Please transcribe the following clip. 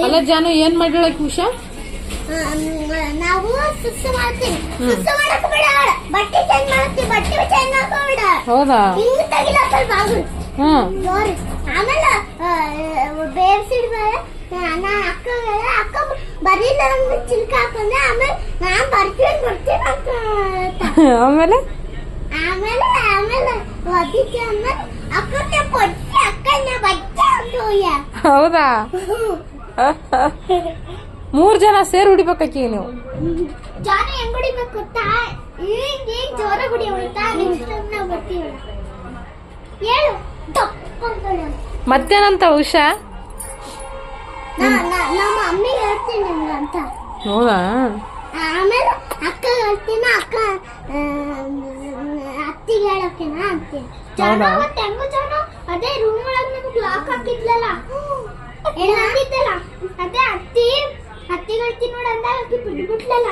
ಅಲ್ಲ ಜಾನು ಏನ್ ಮಾಡಿಳಕ್ಕೆ ಉಷಾ? ನಾವು ಸುಸ್ಸು ಮಾಡ್ತೀವಿ. ಸುಸ್ಸು ಮಾಡಕ್ ಬೇಡ, ಬಟ್ಟೆ ಚೇಂಜ್ ಮಾಡ್ತೀವಿ. ಬಟ್ಟೆ ಚೇಂಜ್ ಮಾಡ್ಕೋಬೇಡ. ಹೌದಾ? ಹಿಂಗ್ ತೆಗಿಲಕ್ಕ ಬಾಗಿಲು. ನೋಡಿ ಆಮೇಲೆ ಬೇರ್ಸಿಡ್ ಮೇಲೆ ನಾ ಅಕ್ಕ ಬರೀಲ್ಲ ನಮ್ಗೆ ಚಿಲ್ಕ ಹಾಕೊಂಡೆ. ಆಮೇಲೆ ನಾನ್ ಬರ್ತೀನಿ ಅಂತ ಆಮೇಲೆ ಆಮೇಲೆ ಆಮೇಲೆ ಒದಿಕ್ಕೆ ಆಮೇಲೆ ಅಕ್ಕನ ಪೊಟ್ಟೆ ಅಕ್ಕನ ಬಚ್ಚ ಅಂತ ಹೋಯ್ಯ. ಹೌದಾ? 3 ಜನ ಸೇರಿ ಹೊಡಿಬೇಕಾಕಿ ನೀವು. ಜಾನಿ ಹೆಂಗ್ ಹೊಡಿಬೇಕು ಗೊತ್ತಾ? ಈಗ ಜೋರ ಹೊಡಿ ಹೋಯ್ತಾ? ನೆಕ್ಸ್ಟ್ ಟೈಮ್ ನಾವು ಬರ್ತೀವಲ್ಲ ಹೇಳು ತಪ್ಪಂಗಳು. ಮತ್ತೇನಂತ ಉಷಾ? ನಮ್ಮ ಅಮ್ಮಿಗೆ ಹೇಳ್ತೀನಿ ನಿಮ್ಗೆ ಅಂತ. ಹೌದಾ? ಆಮೇಲೆ ಅಕ್ಕ ಹೇಳ್ತೀನಿ, ಅಕ್ಕ ಅತ್ತಿಗೆ ಹೇಳೋಕೆನಾ ಅಂತೀನಿ. ಜಾನ ಅವತ್ತು ಹೆಂಗೋ ಜಾನ ಅದೇ ರೂಮ್ ಒಳಗೆ ನಮ್ಗೆ ಲಾಕ್ ಹಾಕಿದ್ಲಲ್ಲ, ಹೇಳಿದ್ದಲ್ಲ, ಅದೇ ಅತ್ತಿ ಹೇಳ್ತೀನಿ ನೋಡ ಅಂದಾಗ ಬಿಟ್ಬಿಟ್ಲಲ್ಲ.